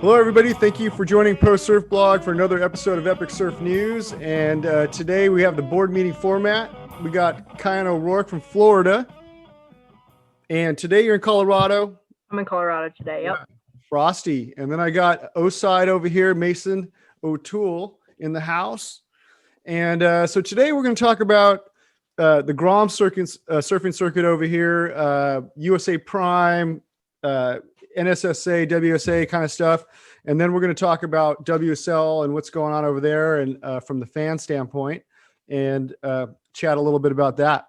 Hello, everybody. Thank you for joining Pro Surf Blog for another episode of Epic Surf News. And today we have the board meeting format. We got Kyan O'Rourke from Florida. And today you're in Colorado. I'm in Colorado today. Yep. Frosty. And then I got O-side over here, Mason O'Toole in the house. And so today we're going to talk about the Grom surfing circuit over here, USA Prime, NSSA, WSA kind of stuff. And then we're going to talk about WSL and what's going on over there and from the fan standpoint and chat a little bit about that.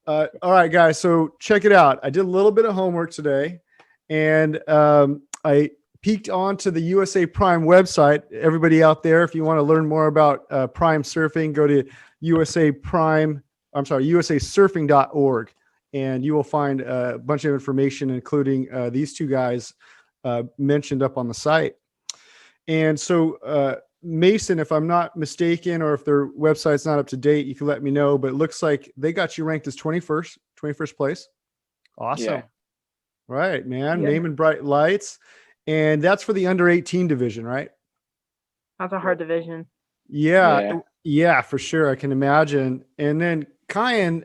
All right, guys. So check it out. I did a little bit of homework today and I peeked onto the USA Prime website. Everybody out there, if you want to learn more about Prime surfing, go to usasurfing.org. And you will find a bunch of information, including these two guys mentioned up on the site. And so, Mason, if I'm not mistaken, or if their website's not up to date, you can let me know. But it looks like they got you ranked as 21st place. Awesome. Yeah. Right, man. Yeah. Name and bright lights. And that's for the under 18 division, right? That's a hard division. Yeah, for sure. I can imagine. And then Kyan,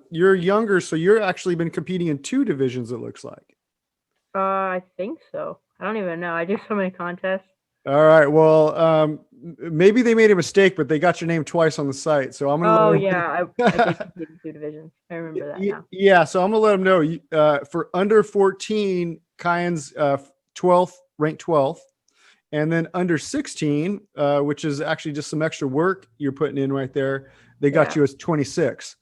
you're younger, so you're actually been competing in two divisions, it looks like. I think so. I don't even know. I do so many contests. All right. Well, maybe they made a mistake, but they got your name twice on the site. So I'm going to Oh, yeah. I did compete in two divisions. I remember that now. Yeah. So I'm going to let them know for under 14, Kyan's 12th, ranked 12th. And then under 16, which is actually just some extra work you're putting in right there, they got you as 26.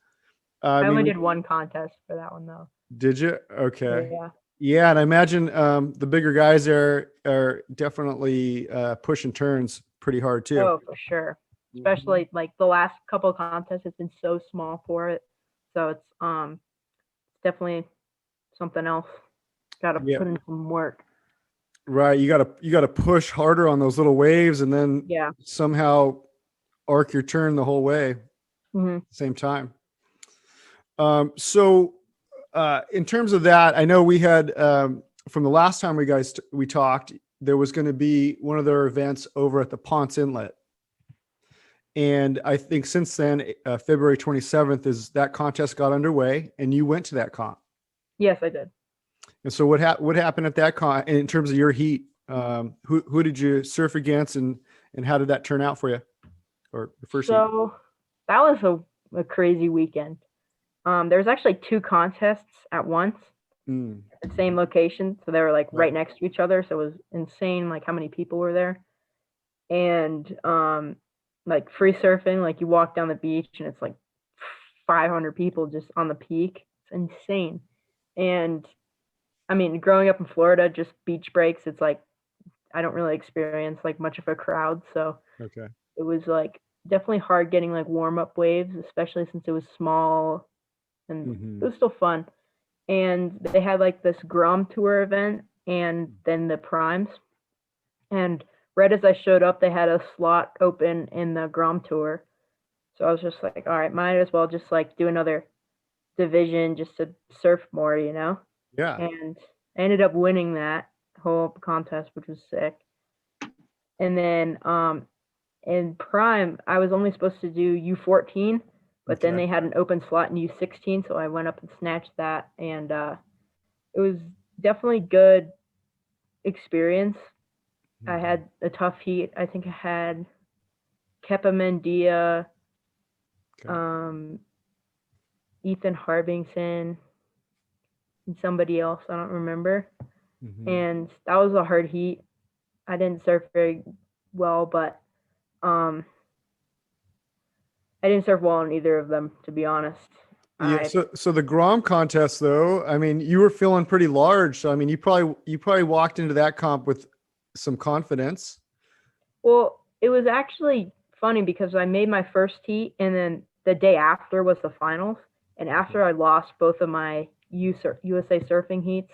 I only did one contest for that one, though. Did you? Okay. Yeah. Yeah, and I imagine the bigger guys there are definitely pushing turns pretty hard too. Oh, for sure. Especially like the last couple of contests, it's been so small for it. So it's definitely something else. Got to put in some work. Right, you gotta push harder on those little waves, and then somehow arc your turn the whole way. Same time. So in terms of that, I know we had from the last time we talked, there was going to be one of their events over at the Ponce Inlet, and I think since then, February 27th is that contest got underway, and you went to that comp. Yes, I did. And so what happened at that con in terms of your heat? Who did you surf against, and how did that turn out for you? Or the first heat? So that was a crazy weekend. There was actually two contests at once at the same location. So they were like right next to each other. So it was insane, like how many people were there. And like free surfing, like you walk down the beach and it's like 500 people just on the peak. It's insane. And I mean, growing up in Florida, just beach breaks, it's like I don't really experience like much of a crowd. So it was like definitely hard getting like warm up waves, especially since it was small. And it was still fun. And they had like this Grom Tour event and then the primes. And right as I showed up, they had a slot open in the Grom Tour. So I was just like, all right, might as well just like do another division just to surf more, you know? Yeah. And I ended up winning that whole contest, which was sick. And then in Prime, I was only supposed to do U14. But then they had an open slot in U16, so I went up and snatched that, and it was definitely good experience. I had a tough heat. I think I had Kepa Mendia, Ethan Harbington, and somebody else. I don't remember. And that was a hard heat. I didn't surf very well, but I didn't surf well on either of them, to be honest. Yeah. So the Grom contest, though, I mean, you were feeling pretty large. So I mean, you probably walked into that comp with some confidence. Well, it was actually funny because I made my first heat, and then the day after was the finals. And after I lost both of my USA surfing heats,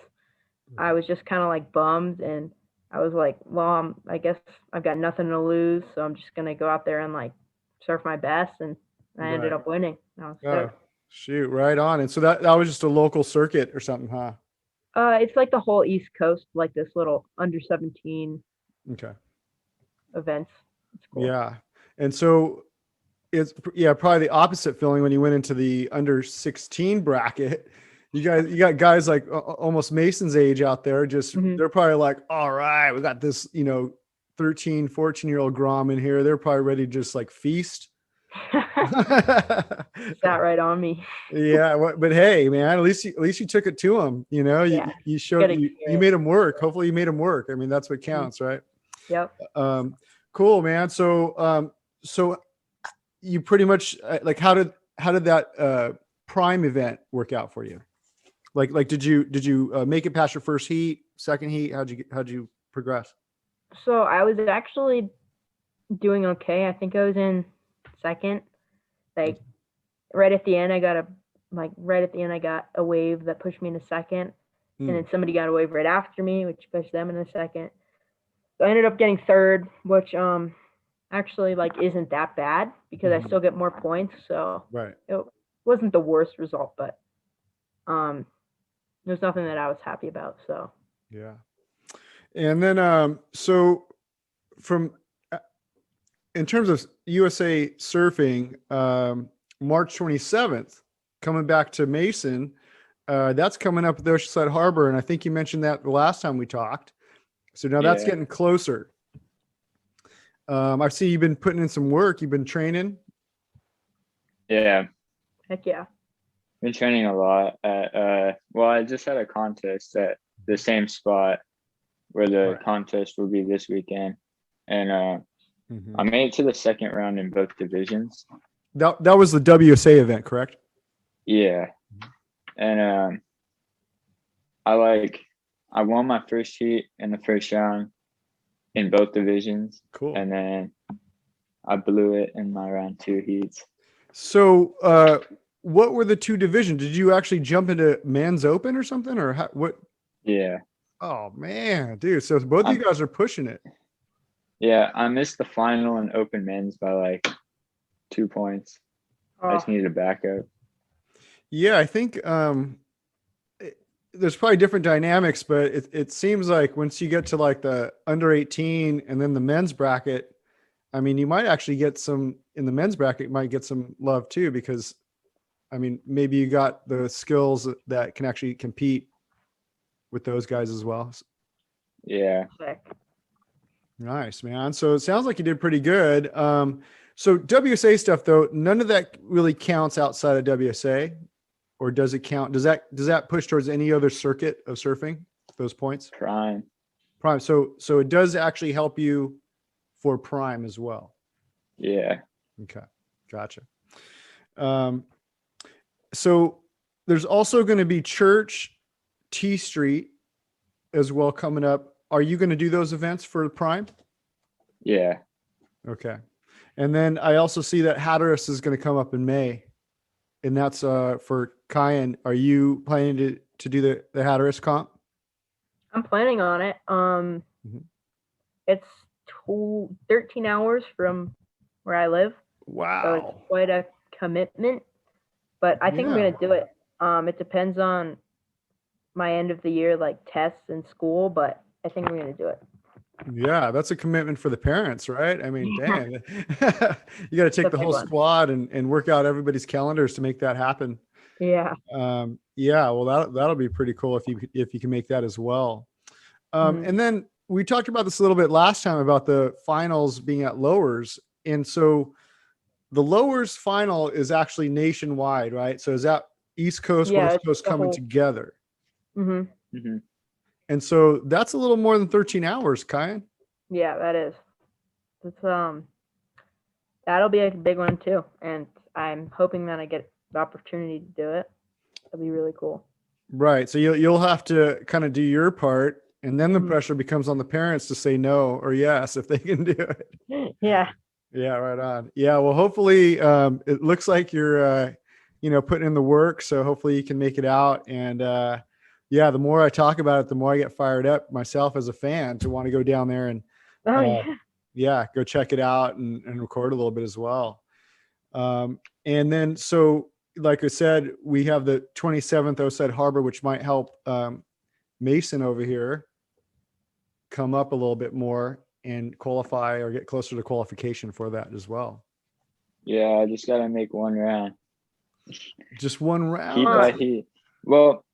I was just kind of like bummed, and I was like, well, I guess I've got nothing to lose, so I'm just gonna go out there and like surf my best, and I ended up winning. Oh, shoot, right on. And so that was just a local circuit or something, huh? It's like the whole East Coast, like this little under 17 Okay. events. It's cool. Yeah. And so it's probably the opposite feeling when you went into the under 16 bracket. You got guys like almost Mason's age out there. Just Hmm. they're probably like, all right, we got this, 13, 14-year-old Grom in here. They're probably ready to just like feast. Sat right on me. Yeah, but hey, man, at least you took it to them. Yeah, You you gotta you hear made it. them work. Hopefully, you made them work. I mean, that's what Mhm. counts, right? Yep. Cool, man. So you pretty much like how did that prime event work out for you? Like did you make it past your first heat, second heat? How'd you progress? So I was actually doing okay. I think I was in second. Like right at the end, I got a wave that pushed me into second, and then somebody got a wave right after me, which pushed them into second. So I ended up getting third, which actually like isn't that bad because I still get more points. So Right. it wasn't the worst result, but there's nothing that I was happy about. So Yeah. And then so from in terms of USA surfing, March 27th, coming back to Mason, that's coming up at the Oceanside Harbor. And I think you mentioned that the last time we talked. So now that's Yeah. getting closer. I see you've been putting in some work. You've been training. Yeah. heck yeah. Been training a lot at I just had a contest at the same spot where the Right. contest will be this weekend. And I made it to the second round in both divisions. That was the WSA event, correct? Yeah. And I won my first heat in the first round in both divisions. Cool. And then I blew it in my round 2 heats. So what were the two divisions? Did you actually jump into men's open or something, or what? Yeah. Oh man, dude. So both of you guys are pushing it. Yeah, I missed the final in open men's by like 2 points. I just needed a backup. Yeah, I think there's probably different dynamics, but it seems like once you get to like the under 18 and then the men's bracket, I mean, you might actually get some in the men's bracket, you might get some love too, because I mean, maybe you got the skills that can actually compete with those guys as well. Yeah. Sick. Nice, man. So it sounds like you did pretty good. So WSA stuff though, none of that really counts outside of WSA, or does it count? Does that push towards any other circuit of surfing? Those points? Prime. Prime. So it does actually help you for prime as well. Yeah. Okay, gotcha. So there's also going to be Church, T Street as well coming up. Are you going to do those events for prime? Yeah. Okay. And then I also see that Hatteras is going to come up in May, and that's for Kyan. Are you planning to do the Hatteras comp? I'm planning on it. It's 13 hours from where I live. Wow. So it's quite a commitment, but I think I'm going to do it. It depends on my end of the year, like tests and school, but I think I'm going to do it. Yeah, that's a commitment for the parents, right? I mean, dang, you got to take the whole squad and work out everybody's calendars to make that happen. Yeah. Yeah. Well, that'll be pretty cool if you can make that as well. And then we talked about this a little bit last time about the finals being at Lowers, and so the Lowers final is actually nationwide, right? So is that East Coast, West Coast coming together? Mm-hmm. Mm-hmm. And so that's a little more than 13 hours, Kyan. Yeah, that is. It's that'll be a big one too, and I'm hoping that I get the opportunity to do it. That'll be really cool. Right. So you'll have to kind of do your part, and then the pressure becomes on the parents to say no or yes if they can do it. Yeah. Yeah, right on. Yeah, well, hopefully it looks like you're putting in the work, so hopefully you can make it out. And yeah, the more I talk about it, the more I get fired up myself as a fan to want to go down there and go check it out and record a little bit as well. And then so like I said, we have the 27th Oceanside Harbor, which might help Mason over here come up a little bit more and qualify or get closer to qualification for that as well. Yeah, I just gotta make one round. Just one Heat round. by heat. Well,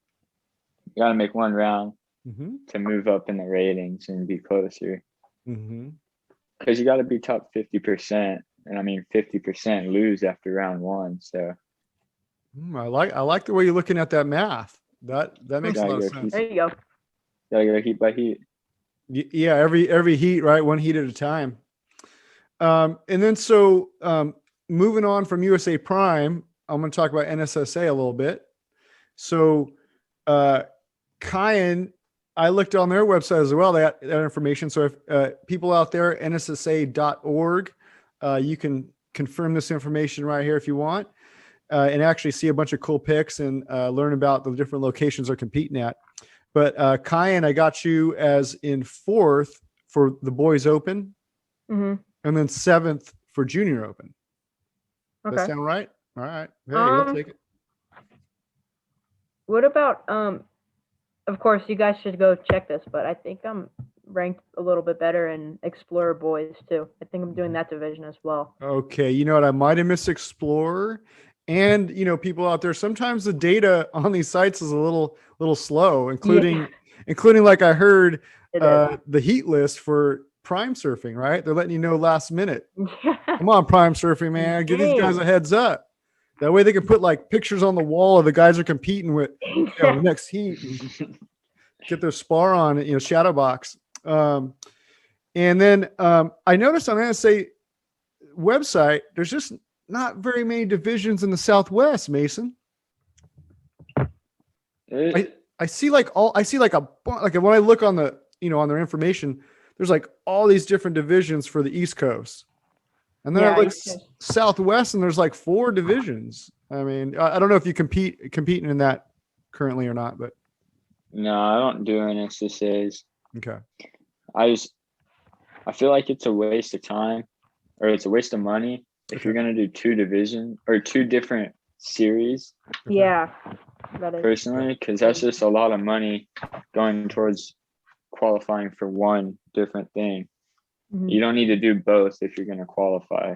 you gotta make one round Mm-hmm. to move up in the ratings and be closer. Mm-hmm. Because you gotta be top 50%. And I mean 50% lose after round one. So I like the way you're looking at that math. That makes a gotta lot of go sense. There you go. gotta go heat by heat. Yeah, every heat, right? One heat at a time. And then so moving on from USA Prime, I'm going to talk about NSSA a little bit. So Kyan, I looked on their website as well. They got that information. So if people out there, NSSA.org, you can confirm this information right here if you want, and actually see a bunch of cool pics and learn about the different locations they're competing at. But Kyan, I got you as in 4th for the boys open, Mm-hmm. and then 7th for junior open. Okay. That sound right? All right. Hey, I'll take it. What about of course you guys should go check this, but I think I'm ranked a little bit better in Explorer boys too. I think I'm doing that division as well. Okay. You know what? I might have missed Explorer. And people out there, sometimes the data on these sites is a little slow, including like I heard the heat list for Prime Surfing, right? They're letting you know last minute. Come on, Prime Surfing, man. Give these guys a heads up. That way they can put like pictures on the wall of the guys are competing with next heat. Get their spar on, shadow box. And then I noticed on NSA website, there's just not very many divisions in the Southwest, Mason. I see like when I look on the, on their information, there's like all these different divisions for the East Coast. And then I look Southwest and there's like 4 divisions. I mean, I don't know if you competing in that currently or not, but. No, I don't do NSSAs. Okay. I feel like it's a waste of time or it's a waste of money if you're going to do 2 division or 2 different series. Yeah. That is. Personally, because that's just a lot of money going towards qualifying for one different thing. Mm-hmm. You don't need to do both if you're going to qualify.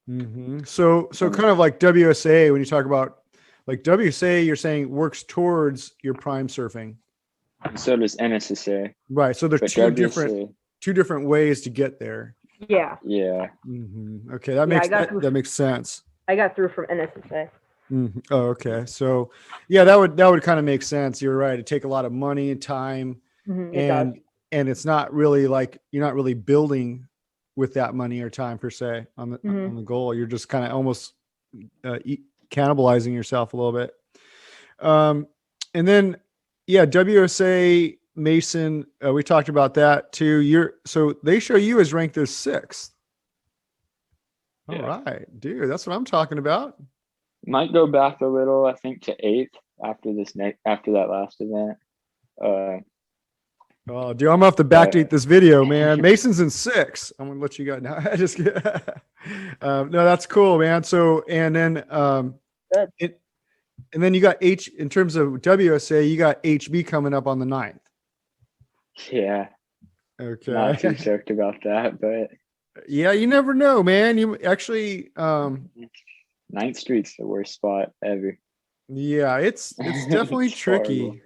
Mm-hmm. So kind of like WSA, when you talk about like WSA, you're saying works towards your prime surfing. And so does NSSA. Right. So there's two different ways to get there. Yeah. Yeah. Mm-hmm. Okay. That makes sense. I got through from NSSA. Mm-hmm. Oh, okay. So yeah, that would kind of make sense. You're right. It take a lot of money and time, mm-hmm. and it's not really like you're not really building with that money or time per se on the goal. You're just kind of almost cannibalizing yourself a little bit. And then WSA Mason, we talked about that too. So they show you as ranked as 6th. All right, dude, that's what I'm talking about. Might go back a little, I think, to 8th after that last event. Oh, dude, I'm gonna have to backdate this video, man. Mason's in 6th. I'm gonna let you go now. I just no, that's cool, man. So and then and then you got in terms of WSA, you got HB coming up on the 9th. Yeah. Okay. Not too stoked about that, but yeah, you never know, man. You actually 9th Street's the worst spot ever. Yeah, it's definitely tricky. Horrible.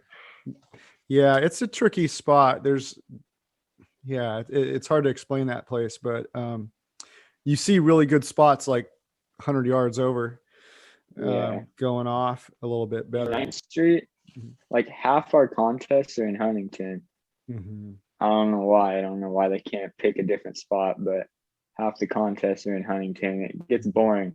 Yeah, it's a tricky spot. It's hard to explain that place, but you see really good spots like 100 yards over going off a little bit better. 9th Street, like half our contests are in Huntington. Mm-hmm. I don't know why. I don't know why they can't pick a different spot, but half the contests are in Huntington. It gets boring.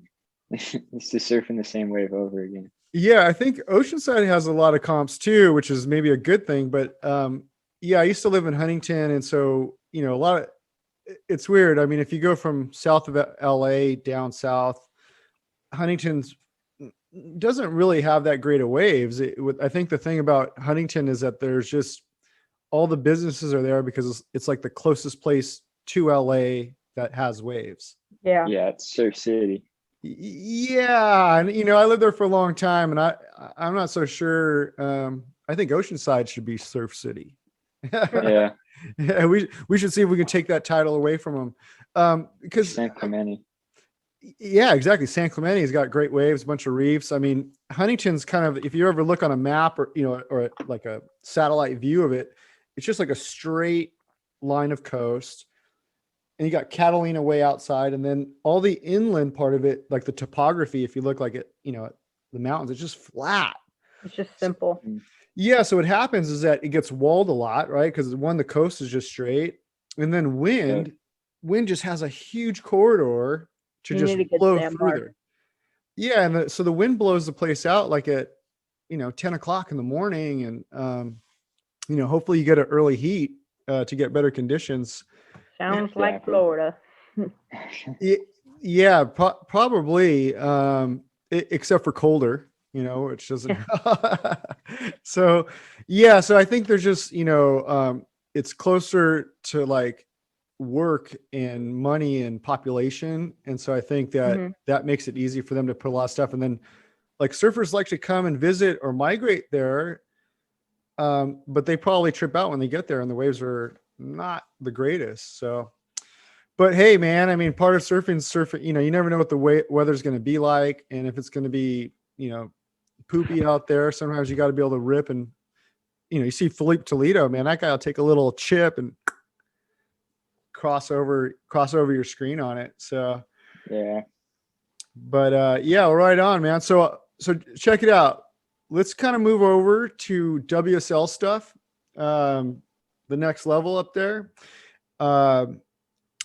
It's just surfing the same wave over again. Yeah, I think Oceanside has a lot of comps too, which is maybe a good thing. But I used to live in Huntington, and so it's weird. I mean, if you go from south of LA down south, Huntington doesn't really have that great of waves. I think the thing about Huntington is that there's just all the businesses are there because it's like the closest place to LA that has waves. Yeah. Yeah, it's Surf City. Yeah, and I lived there for a long time, and I'm not so sure. I think Oceanside should be Surf City. Yeah. Yeah, we should see if we can take that title away from them. Because San Clemente. yeah, exactly. San Clemente's got great waves, a bunch of reefs. I mean, Huntington's kind of, if you ever look on a map or, or like a satellite view of it, it's just like a straight line of coast. And you got Catalina way outside. And then all the inland part of it, like the topography, if you look like it, at the mountains, it's just flat. It's just simple. Yeah. So what happens is that it gets walled a lot, right? Because the coast is just straight. And then wind just has a huge corridor to just blow through there. Yeah. And so the wind blows the place out like at, 10 o'clock in the morning. And, hopefully you get an early heat to get better conditions. Sounds like Florida. Yeah, probably. Except for colder, which doesn't. So, yeah. So I think there's just, it's closer to like work and money and population. And so I think that that makes it easy for them to put a lot of stuff. And then like surfers like to come and visit or migrate there. But they probably trip out when they get there and the waves are not the greatest. So, but hey, man, I mean, part of surfing, you never know what the weather's going to be like. And if it's going to be, poopy out there, sometimes you got to be able to rip and, you see Felipe Toledo, man, that guy will take a little chip and cross over your screen on it. So, yeah, but, yeah, right on, man. So check it out. Let's kind of move over to WSL stuff. The next level up there.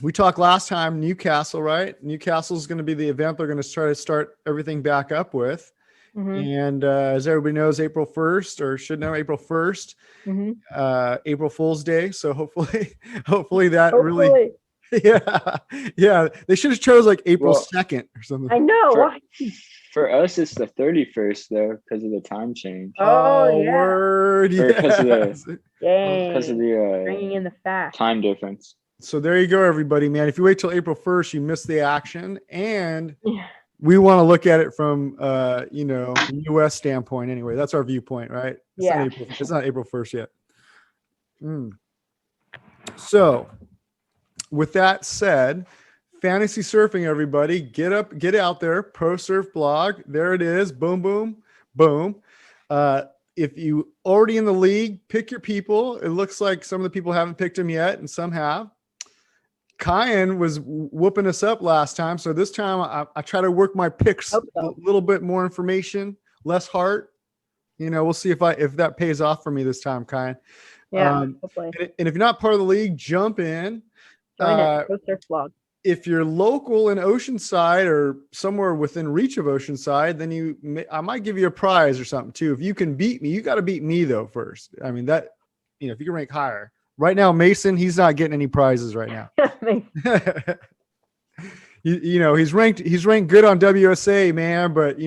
We talked last time, Newcastle, right? Newcastle is going to be the event they're going to try to start everything back up with. And as everybody knows, April 1st, or should know, April 1st, April Fool's Day. So hopefully that really, yeah. They should have chose like April 2nd or something. I know. For us, it's the 31st though, because of the time change. Oh, yeah. Word. Because of the bringing in the fast time difference. So there you go, everybody, man. If you wait till April 1st, you miss the action. And we want to look at it from, U.S. standpoint anyway. That's our viewpoint, right? It's not April 1st yet. So with that said, fantasy surfing, everybody, get out there. Pro Surf Blog. There it is. Boom, boom, boom. If you already in the league, pick your people. It looks like some of the people haven't picked them yet, and some have. Kyan was whooping us up last time, so this time I try to work my picks a little bit more information, less heart. We'll see if that pays off for me this time, Kyan. Yeah. And if you're not part of the league, jump in. Join it. Go Surf Blog. If you're local in Oceanside or somewhere within reach of Oceanside, then I might give you a prize or something too. If you can beat me, you got to beat me though first. I mean that, if you can rank higher. Right now, Mason, he's not getting any prizes right now. He's ranked good on WSA, man, but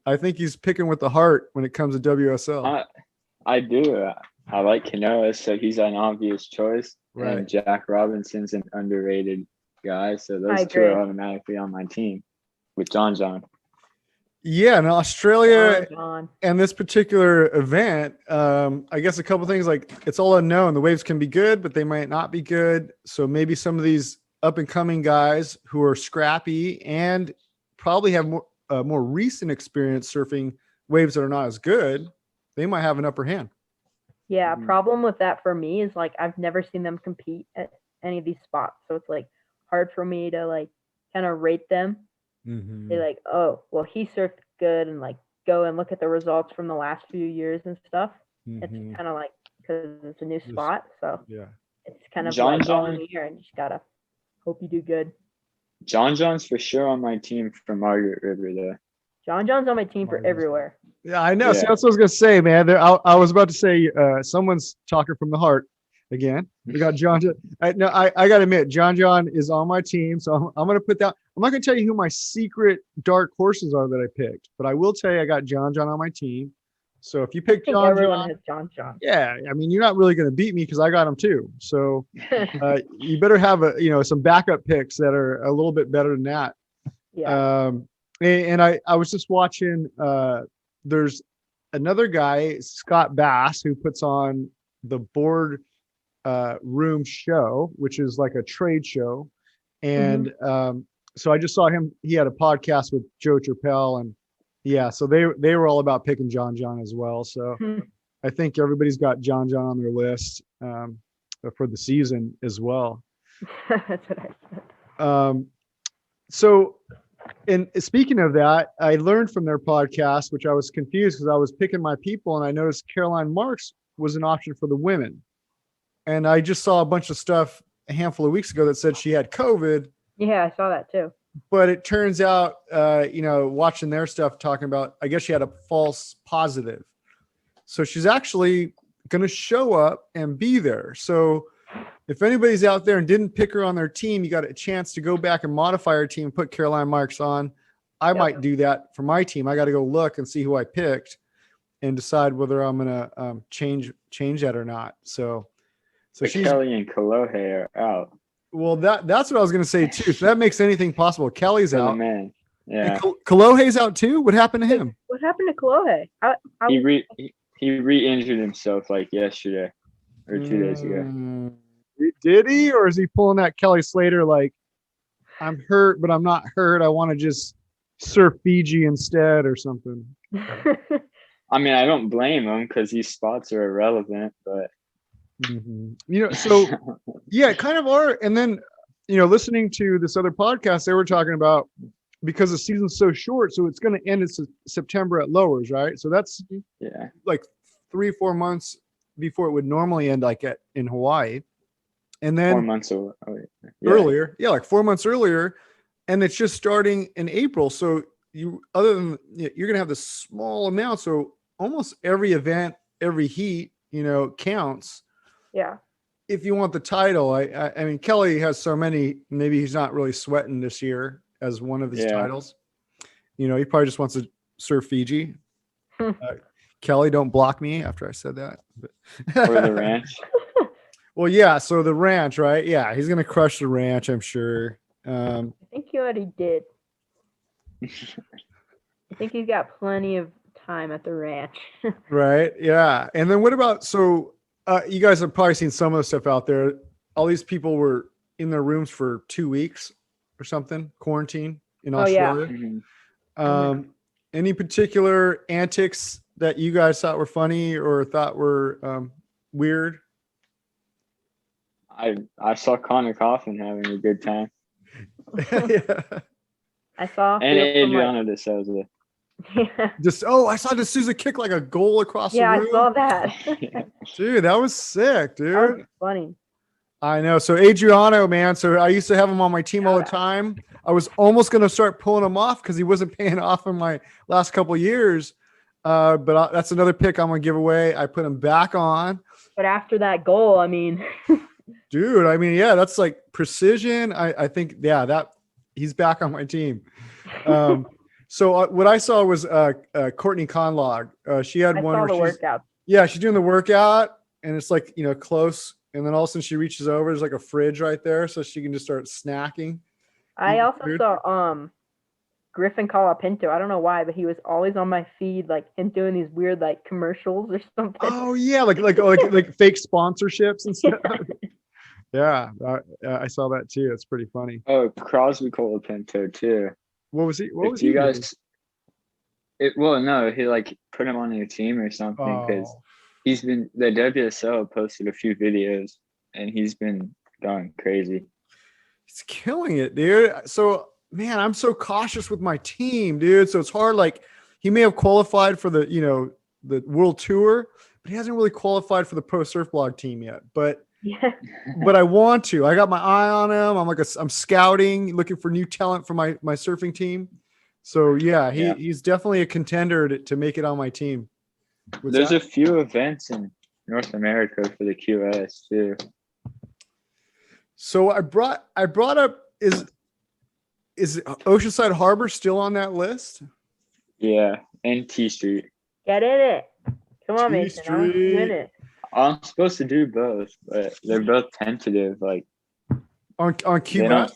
I think he's picking with the heart when it comes to WSL. I do. I like Canoa, so he's an obvious choice. Right. And Jack Robinson's an underrated guy, so those two are automatically on my team with John. Yeah, in Australia and this particular event, I guess a couple things, like it's all unknown. The waves can be good, but they might not be good. So maybe some of these up and coming guys who are scrappy and probably have more recent experience surfing waves that are not as good, they might have an upper hand. Yeah, problem with that for me is like I've never seen them compete at any of these spots, so it's like hard for me to like kind of rate them. They're like, oh, well, he surfed good, and like go and look at the results from the last few years and stuff. It's kind of like, because it's a new spot, so it's kind of like all in the air, and you just gotta hope you do good. John's for sure on my team for Margaret River though. John's on my team for everywhere. Yeah, I know. Yeah. See, that's what I was gonna say, man. I was about to say someone's talking from the heart again. We got John. I gotta admit, John is on my team, so I'm gonna put that. I'm not gonna tell you who my secret dark horses are that I picked, but I will tell you I got John on my team. So if you pick everyone has John. Yeah, I mean you're not really gonna beat me because I got him too. So you better have some backup picks that are a little bit better than that. Yeah. And I was just watching. There's another guy, Scott Bass, who puts on the Board Room Show, which is like a trade show. And so I just saw him. He had a podcast with Joe Chappelle, and so they were all about picking John as well. So I think everybody's got John on their list for the season as well. That's what I said. So, and speaking of that, I learned from their podcast, which I was confused because I was picking my people, and I noticed Caroline Marks was an option for the women. And I just saw a bunch of stuff a handful of weeks ago that said she had COVID. Yeah, I saw that too. But it turns out, watching their stuff, talking about, I guess she had a false positive. So she's actually going to show up and be there. So if anybody's out there and didn't pick her on their team, you got a chance to go back and modify her team and put Caroline Marks on. I might do that for my team. I got to go look and see who I picked and decide whether I'm going to change that or not. So she's, Kelly and Kalohe are out. Well, that's what I was going to say too. So that makes anything possible. Kelly's out. Man. Yeah. Kalohe's out too. What happened to him? What happened to Kalohe? He re-injured himself like yesterday or 2 days ago. Did he, or is he pulling that Kelly Slater like, I'm hurt, but I'm not hurt. I want to just surf Fiji instead or something? I mean, I don't blame him because these spots are irrelevant, but so yeah, kind of are. And then, listening to this other podcast, they were talking about, because the season's so short, so it's going to end in September at lowers, right? So that's like 3-4 months before it would normally end, like in Hawaii. And then 4 months earlier, like 4 months earlier, and it's just starting in April. So you're going to have this small amount. So almost every event, every heat, counts. Yeah. If you want the title, I mean, Kelly has so many, maybe he's not really sweating this year as one of his titles. He probably just wants to surf Fiji. Kelly, don't block me after I said that. Or the ranch. Well, yeah. So the ranch, right? Yeah, he's gonna crush the ranch, I'm sure. I think he already did. I think he's got plenty of time at the ranch. Right. Yeah. And then what about? So you guys have probably seen some of the stuff out there. All these people were in their rooms for 2 weeks or something, quarantine in Australia. Mm-hmm. Any particular antics that you guys thought were funny or thought were weird? I saw Connor Coffin having a good time. Yeah. I saw. And Adriana De Souza. Yeah. I saw De Souza kick like a goal across the room. Yeah, I saw that. Dude, that was sick, dude. That was funny. I know. So Adriano, man. So I used to have him on my team all the time. I was almost going to start pulling him off because he wasn't paying off in my last couple of years. But that's another pick I'm going to give away. I put him back on. But after that goal, I mean. Dude, I mean, yeah, that's like precision. I think, yeah, that he's back on my team. So what I saw was Courtney Conlog. She had one where she's workout. Yeah, she's doing the workout, and it's like, close. And then all of a sudden she reaches over. There's like a fridge right there, so she can just start snacking. I also saw Griffin Colapinto. I don't know why, but he was always on my feed, like him doing these weird like commercials or something. Oh yeah, like fake sponsorships and stuff. Yeah, I saw that too. It's pretty funny. Oh, Crosby Colapinto too. What was he? What was you he guys? No, he like put him on your team or something because he's been the WSL posted a few videos and he's been going crazy. He's killing it, dude. So man, I'm so cautious with my team, dude. So it's hard. Like he may have qualified for the the World Tour, but he hasn't really qualified for the Pro Surf Blog team yet. But but I want to. I got my eye on him. I'm scouting, looking for new talent for my surfing team. So yeah, he's definitely a contender to make it on my team. There's a few events in North America for the QS too. So I brought up is Oceanside Harbor still on that list? Yeah, and T Street. Get in it. Come on, Mason. I'm in it. I'm supposed to do both, but they're both tentative. Like on QS.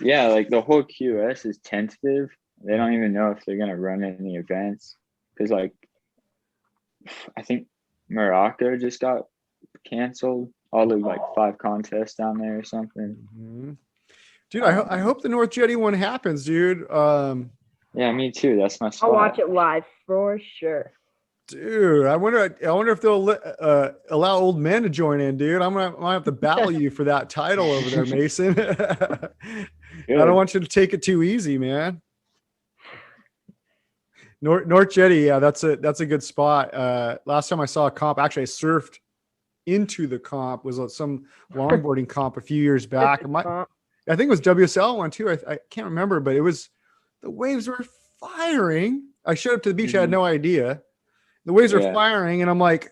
Yeah, like the whole QS is tentative. They don't even know if they're gonna run any events because like I think Morocco just got canceled. All the like 5 contests down there or something. Mm-hmm. Dude, I hope the North Jetty one happens, dude. Yeah, me too. That's my spot. I'll watch it live for sure. Dude, I wonder if they'll allow old men to join in, dude. I might have to battle you for that title over there, Mason. I don't want you to take it too easy, man. North Jetty, yeah, that's a good spot. Last time I saw a comp, actually I surfed into the comp, was some longboarding comp a few years back. I think it was WSL one too. I can't remember, but the waves were firing. I showed up to the beach, I had no idea. The waves are firing, and I'm like,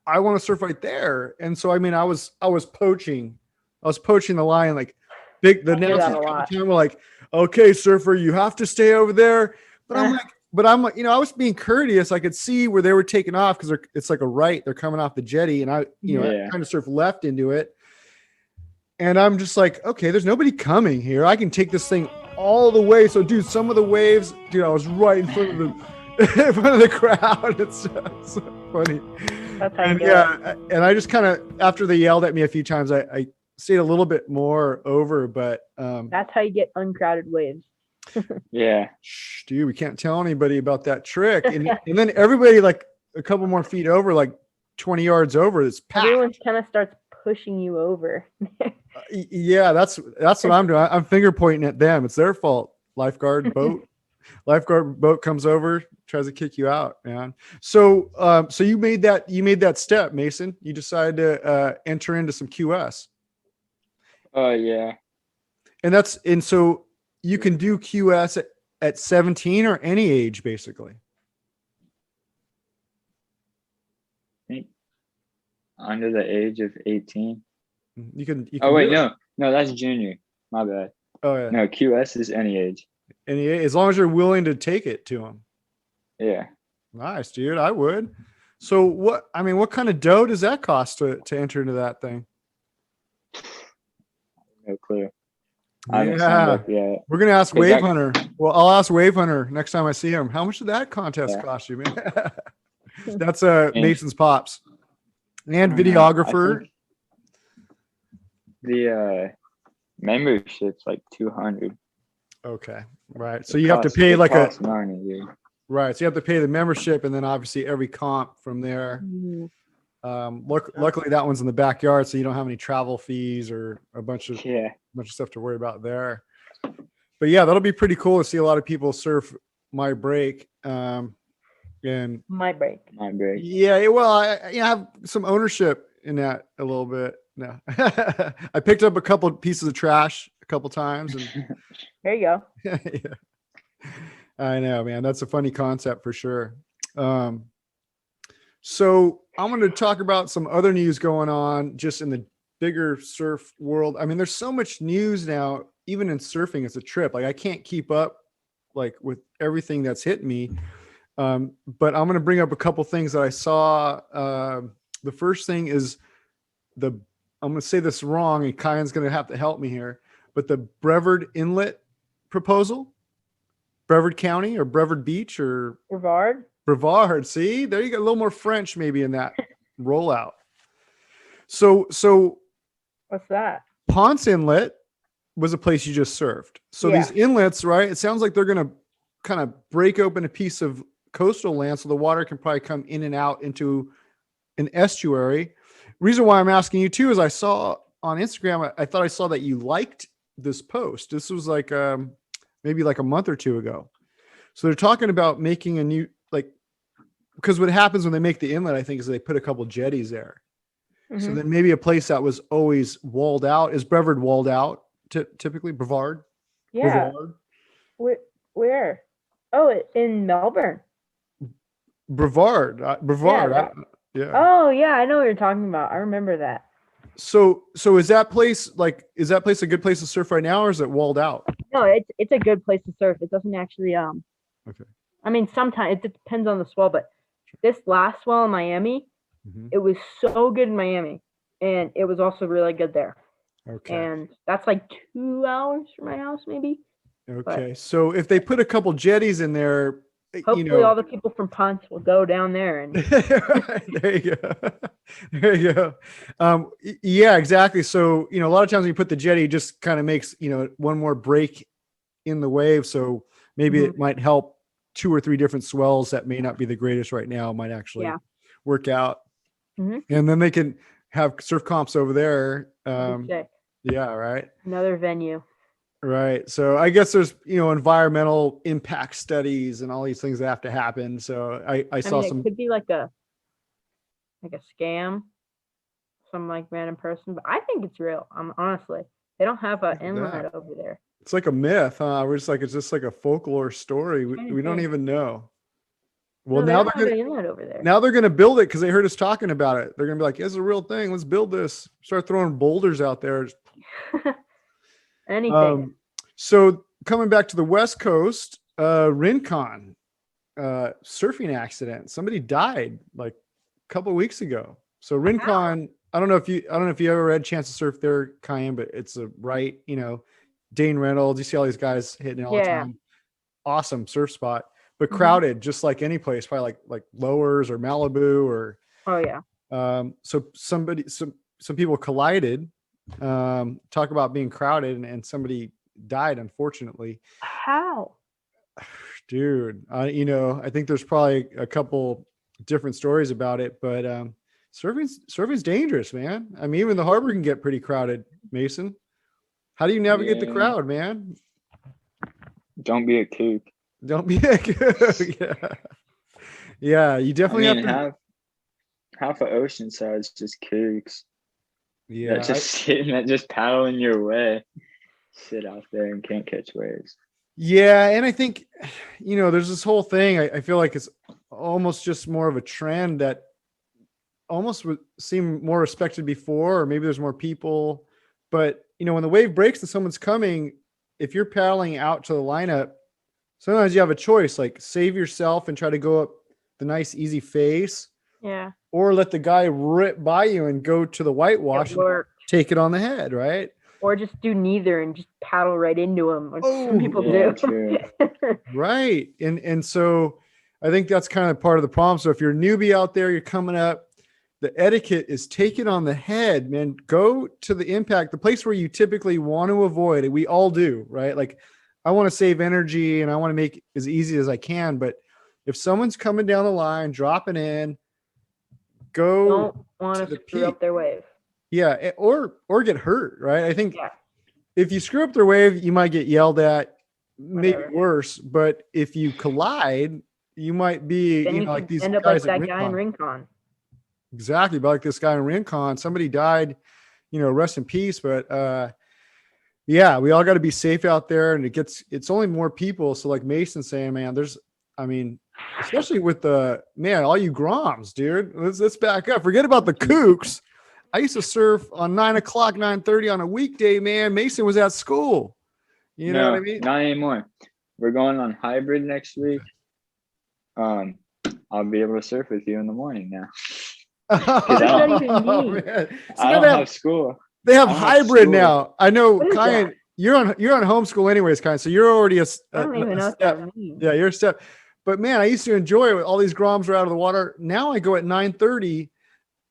I want to surf right there. And so I mean, I was poaching the line, like the announcers were like, okay, surfer, you have to stay over there. But I'm like, I was being courteous. I could see where they were taking off because it's like a right. They're coming off the jetty, and I kind of surf left into it. And I'm just like, okay, there's nobody coming here. I can take this thing all the way. So, dude, some of the waves, dude, I was right in front of the crowd. It's so funny. And I just kind of, after they yelled at me a few times, I stayed a little bit more over. But that's how you get uncrowded waves. Yeah. Shh, dude, we can't tell anybody about that trick. And then everybody like a couple more feet over, like 20 yards over, it's packed. Everyone kind of starts pushing you over. Yeah, that's what I'm doing. I'm finger pointing at them. It's their fault. Lifeguard boat comes over, tries to kick you out, man. So you made that step, Mason. You decided to enter into some QS. Yeah. And so you can do QS at 17 or any age, basically. Under the age of 18. You can oh wait, no, that's junior. My bad. Oh yeah. No, QS is any age. As long as you're willing to take it to them. Yeah. Nice, dude. I would. So what kind of dough does that cost to enter into that thing? No clue. Yeah. We're gonna ask Wave Hunter. Well, I'll ask Wave Hunter next time I see him. How much did that contest cost you, man? That's Mason's pops. And videographer. The membership's like $200. Okay, right. So you have to pay like money, right. So you have to pay the membership, and then obviously every comp from there. Luckily that one's in the backyard, so you don't have any travel fees or a bunch of stuff to worry about there. But yeah, that'll be pretty cool to see a lot of people surf my break. And my break. Yeah, well, I have some ownership in that a little bit. No, I picked up a couple of pieces of trash a couple times, and there you go. Yeah. I know, man. That's a funny concept for sure. So I'm going to talk about some other news going on just in the bigger surf world. I mean, there's so much news now, even in surfing. It's a trip. Like I can't keep up like with everything that's hitting me. But I'm going to bring up a couple things that I saw. The first thing is I'm going to say this wrong, and Kyan's going to have to help me here, but the Brevard Inlet proposal, Brevard County or Brevard Beach or Brevard. See, there you go. A little more French maybe in that rollout. So what's that? Ponce Inlet was a place you just surfed. So these inlets, right? It sounds like they're going to kind of break open a piece of coastal land so the water can probably come in and out into an estuary. Reason why I'm asking you too is I saw on Instagram, I thought I saw that you liked this post. This was like maybe like a month or two ago. So they're talking about making a new, like, because what happens when they make the inlet, I think, is they put a couple jetties there. Mm-hmm. So then maybe a place that was always walled out. Is Brevard walled out typically? Brevard? Yeah. Brevard? Where? Oh, in Melbourne. Brevard. Yeah. Oh yeah, I know what you're talking about. I remember that. So is that place a good place to surf right now, or is it walled out? No, it's a good place to surf. It doesn't actually okay. I mean, sometimes it depends on the swell, but this last swell in Miami, it was so good in Miami, and it was also really good there. Okay. And that's like 2 hours from my house, maybe. Okay. But so if they put a couple jetties in there, Hopefully all the people from Ponce will go down there and there you go. There you go. Yeah, exactly. So, a lot of times when you put the jetty, it just kind of makes, one more break in the wave. So maybe it might help 2 or 3 different swells that may not be the greatest right now might actually work out. And then they can have surf comps over there. Yeah. Right. Another venue. Right. So I guess there's, environmental impact studies and all these things that have to happen. So I saw mean, some. It could be like a scam, some like random person, but I think it's real. Honestly, they don't have an inlet over there. It's like a myth, huh? We're just like, it's just like a folklore story. We don't even know. Well, now they're going to build it because they heard us talking about it. They're going to be like, it's a real thing. Let's build this. Start throwing boulders out there. Anything. So coming back to the West Coast, Rincon, surfing accident. Somebody died like a couple of weeks ago. So Rincon, I don't know if you ever had a chance to surf there, Kyan, but it's Dane Reynolds. You see all these guys hitting it all the time. Awesome surf spot, but crowded, just like any place, probably like Lowers or Malibu or. Oh yeah. So some people collided. Talk about being crowded, and somebody died, unfortunately. How? Dude, I think there's probably a couple different stories about it, but surfing's dangerous, man. I mean, even the harbor can get pretty crowded. Mason, how do you navigate the crowd, man? Don't be a kook. Don't be a kook. Yeah, you definitely have to. Half of Oceanside is just kooks. Yeah, that just sitting, that just paddling your way, sit out there and can't catch waves. Yeah, and I think, there's this whole thing. I feel like it's almost just more of a trend that almost would seem more respected before, or maybe there's more people. But when the wave breaks and someone's coming, if you're paddling out to the lineup, sometimes you have a choice, like save yourself and try to go up the nice easy face. Yeah. Or let the guy rip by you and go to the whitewash and take it on the head, right? Or just do neither and just paddle right into him. Some people do. Right. And so I think that's kind of part of the problem. So if you're a newbie out there, you're coming up, the etiquette is take it on the head, man. Go to the impact, the place where you typically want to avoid it. We all do, right? Like I want to save energy and I want to make it as easy as I can. But if someone's coming down the line, dropping in, don't want to screw up their wave. Yeah, or get hurt, right? I think if you screw up their wave, you might get yelled at, maybe worse. But if you collide, you might be, like these end up guys like that guy in Rincon. Exactly, but like this guy in Rincon, somebody died. Rest in peace. But yeah, we all got to be safe out there, and it's only more people. So like Mason saying, man, especially with all you Groms, dude. Let's back up. Forget about the kooks. I used to surf on 9 o'clock, 9:30 on a weekday, man. Mason was at school. You know what I mean? Not anymore. We're going on hybrid next week. I'll be able to surf with you in the morning now. What does that even mean? I don't have school. They have hybrid now. I know, Kyan. You're on homeschool anyways, Kyan. So you're already I don't even know what that means. Yeah, you're a step. But man, I used to enjoy it when all these Groms were out of the water. Now I go at 9:30.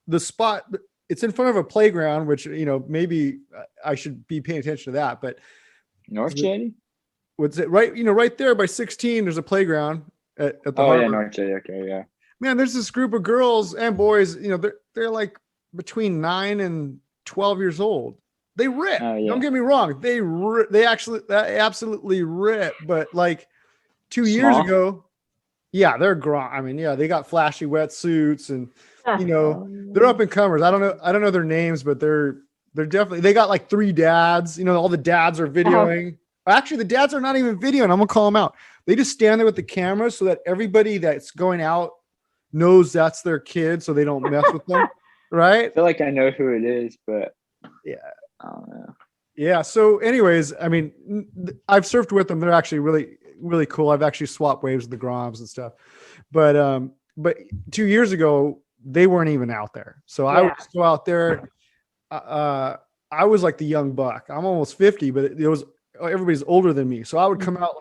The spot, it's in front of a playground, which, maybe I should be paying attention to that. But North Jetty? What's it? Right, right there by 16, there's a playground at the harbor. Yeah, North Jetty. Okay, yeah. Man, there's this group of girls and boys, they're like between 9 and 12 years old. They rip. Don't get me wrong. They absolutely rip. But like 2 years ago, yeah, they're Grom. I mean, yeah, they got flashy wetsuits and, they're up and comers. I don't know their names, but they're definitely, they got like 3 dads, all the dads are videoing. Actually, the dads are not even videoing. I'm gonna call them out. They just stand there with the camera so that everybody that's going out knows that's their kid, so they don't mess with them. Right. I feel like I know who it is, but yeah, I don't know. Yeah. So anyways, I mean, I've surfed with them. They're actually really, really cool. I've actually swapped waves with the Groms and stuff, but 2 years ago, they weren't even out there. So I would go out there. I was like the young buck. I'm almost 50, but everybody's older than me. So I would come out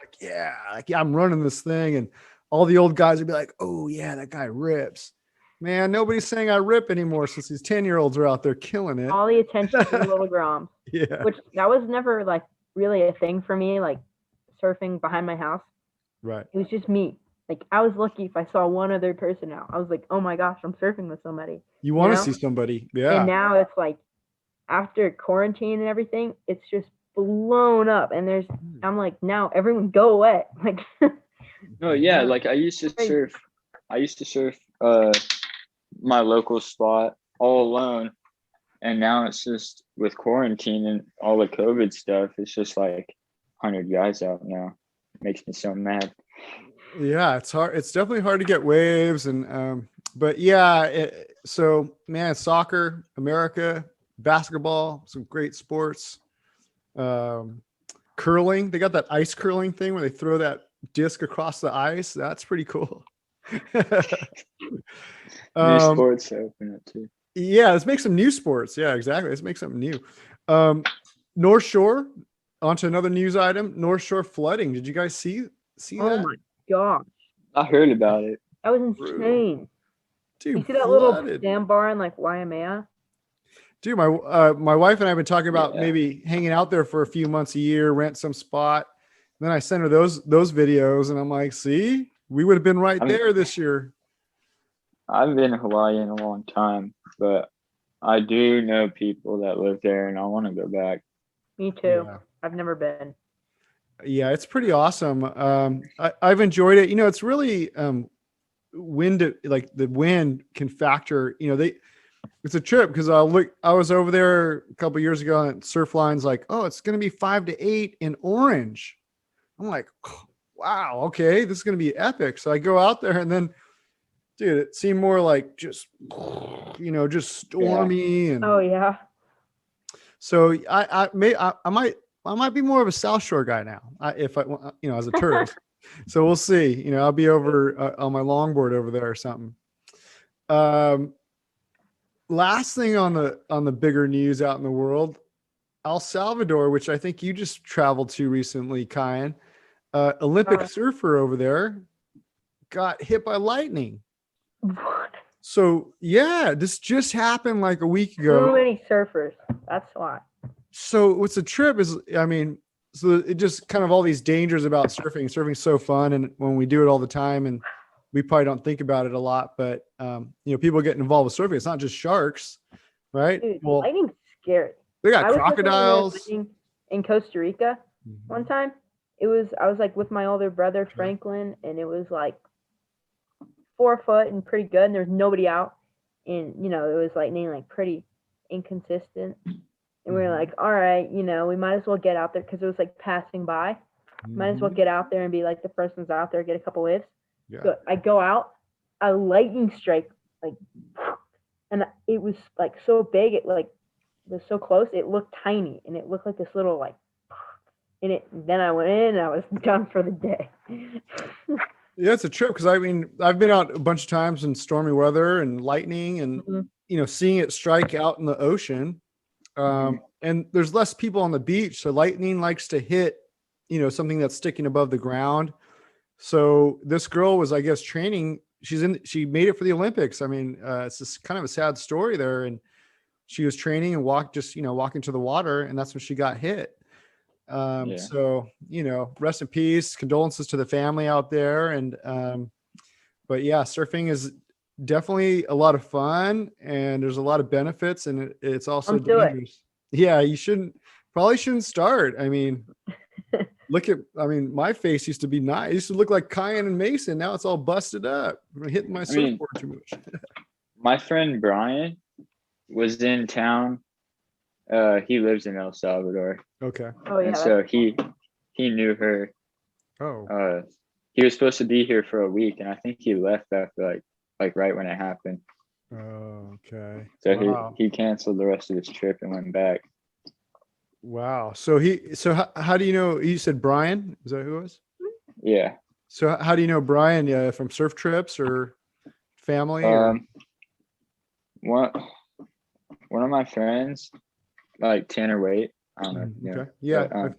like I'm running this thing and all the old guys would be like, oh yeah, that guy rips. Man, nobody's saying I rip anymore since these 10-year-olds are out there killing it. All the attention to the little Groms. Yeah. Which that was never like really a thing for me, like surfing behind my house. Right. It was just me. Like I was lucky if I saw one other person out. I was like, oh my gosh, I'm surfing with somebody. You want to see somebody. Yeah. And now it's like after quarantine and everything, it's just blown up. And I'm like, now everyone go away. Like no, yeah, like I used to surf my local spot all alone, and now it's just with quarantine and all the COVID stuff, it's just like 100 guys out now. It makes me so mad. Yeah, it's hard. It's definitely hard to get waves, and but yeah, so man, soccer, America, basketball, some great sports. Curling, they got that ice curling thing where they throw that disc across the ice. That's pretty cool. New sports open up too. Yeah, let's make some new sports. Yeah, exactly. Let's make something new. North Shore, onto another news item. North Shore flooding. Did you guys see that? Oh my gosh. I heard about it. That was insane. Dude, you see that little sandbar in like Waimea? Dude, my wife and I have been talking about maybe hanging out there for a few months a year, rent some spot. And then I sent her those videos, and I'm like, see, we would have been there this year. I've been in Hawaii in a long time, but I do know people that live there, and I want to go back. Me too. Yeah. I've never been. Yeah, it's pretty awesome. I've enjoyed it. It's really wind, like the wind can factor, it's a trip because I was over there a couple of years ago, and Surfline's like, oh, it's going to be 5 to 8 in Orange. I'm like, wow, okay, this is going to be epic. So I go out there, and then, dude, it seemed more like just stormy. And oh yeah. So I might be more of a South Shore guy now, if I as a tourist. So we'll see. I'll be over on my longboard over there or something. Last thing on the bigger news out in the world, El Salvador, which I think you just traveled to recently, Kyan, Olympic surfer over there got hit by lightning. What? So yeah, this just happened like a week ago. Too many surfers. That's why. So what's the trip is, so it just kind of all these dangers about surfing. Surfing's so fun, and when we do it all the time, and we probably don't think about it a lot, but people getting involved with surfing. It's not just sharks, right? Dude, lightning's scary. They got crocodiles. In Costa Rica one time. I was like with my older brother Franklin, and it was like 4 foot and pretty good, and there's nobody out, and it was lightning like pretty inconsistent. And we were like, all right, we might as well get out there because it was like passing by. Might as well get out there and be like the first ones out there, get a couple waves. Yeah. So I go out, a lightning strike, like, and it was like so big, it like was so close, it looked tiny, and it looked like this little like, then I went in and I was done for the day. Yeah, it's a trip because I've been out a bunch of times in stormy weather and lightning, and seeing it strike out in the ocean. And there's less people on the beach, so lightning likes to hit, something that's sticking above the ground. So this girl was, I guess, training. She made it for the Olympics. It's just kind of a sad story there. And she was training and walking to the water, and that's when she got hit. So, rest in peace, condolences to the family out there. And, but yeah, surfing is definitely a lot of fun, and there's a lot of benefits, and it's also dangerous. Yeah, you probably shouldn't start. Look at, my face used to be nice. It used to look like Kyan and Mason. Now it's all busted up. I'm hitting my surfboard too much. My friend Brian was in town. He lives in El Salvador. Okay. Oh yeah. And so he knew her. Oh. He was supposed to be here for a week, and I think he left after like right when it happened. Oh, okay. So he canceled the rest of his trip and went back. Wow. So how do you know? You said Brian? Is that who it was? Yeah. So how do you know Brian? From surf trips or family? One of my friends, like Tanner Waite. I don't know. Okay. Yeah. But,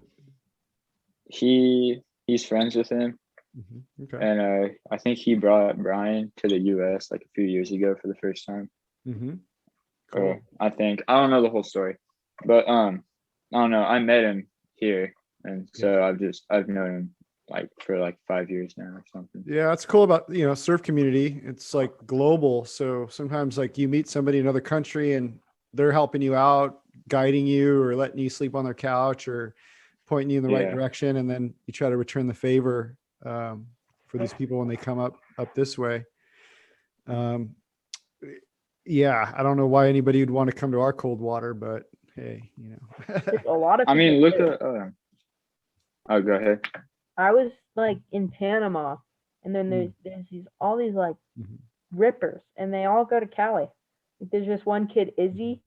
he's friends with him, Okay. And I think he brought Brian to the U.S. like a few years ago for the first time. Cool. I don't know the whole story, but I don't know. I met him here, and so I've known him like for like 5 years now or something. Yeah, it's cool about surf community. It's like global, so sometimes like you meet somebody in another country and they're helping you out, guiding you, or letting you sleep on their couch, or pointing you in the right direction, and then you try to return the favor for these people when they come up this way. Yeah, I don't know why anybody would want to come to our cold water, but hey, a lot of. I mean, look at. Oh, go ahead. I was like in Panama, and then there's all these like rippers, and they all go to Cali. Like, there's just one kid, Izzy.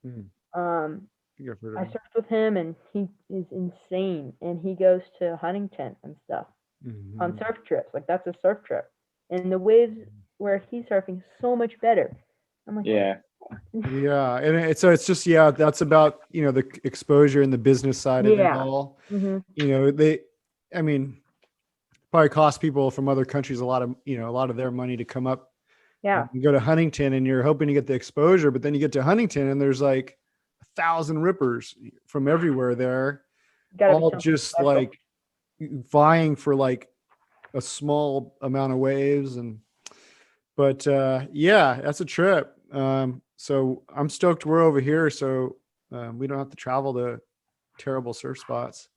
I surfed with him, and he is insane, and he goes to Huntington and stuff on surf trips. Like, that's a surf trip, and the waves where he's surfing is so much better. I'm like, yeah, and it's just that's about the exposure and the business side of it all. I mean, probably cost people from other countries a lot of their money to come up. Yeah, you go to Huntington and you're hoping to get the exposure, but then you get to Huntington and there's like 1,000 rippers from everywhere there, all just special, like vying for like a small amount of waves. But that's a trip. So I'm stoked we're over here, so we don't have to travel to terrible surf spots.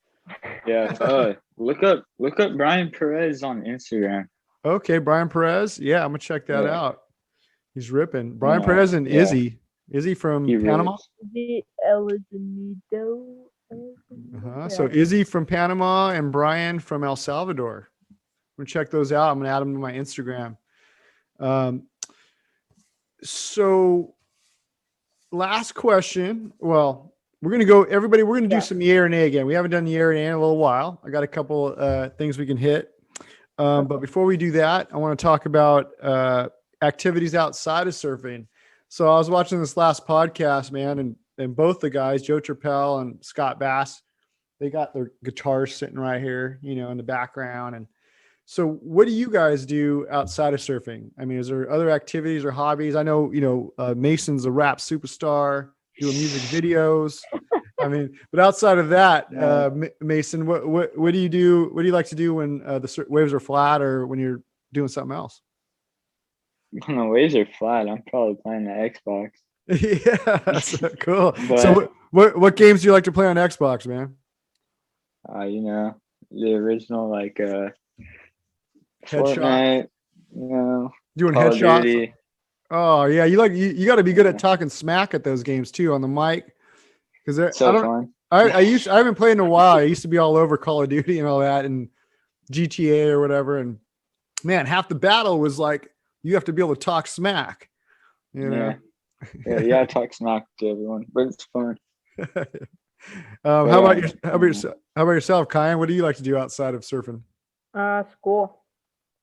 Yeah. Look up Brian Perez on Instagram. Okay, Brian Perez. Yeah, I'm gonna check that out. He's ripping. Brian Perez and Izzy. Izzy from Panama. Izzy So Izzy from Panama and Brian from El Salvador. I'm gonna check those out. I'm gonna add them to my Instagram. So last question. Well, we're going to do some year and A again. We haven't done year and A in a little while. I got a couple things we can hit. But before we do that, I want to talk about activities outside of surfing. So I was watching this last podcast, man, and both the guys, Joe Trappell and Scott Bass, they got their guitars sitting right here, in the background. And so what do you guys do outside of surfing? I mean, is there other activities or hobbies? I know, Mason's a rap superstar, doing music videos. I mean, but outside of that, Mason, what do you do? What do you like to do when the waves are flat or when you're doing something else? When the waves are flat, I'm probably playing the Xbox. Yeah, that's cool. So what games do you like to play on Xbox, man? The original like headshot. Fortnite, doing Call headshots. Oh yeah, you got to be good at talking smack at those games too on the mic, because fun. I haven't played in a while. I used to be all over Call of Duty and all that and GTA or whatever, and man, half the battle was like you have to be able to talk smack. Yeah, you gotta talk smack to everyone, but it's fun. How about yourself, Kyan? What do you like to do outside of surfing? School.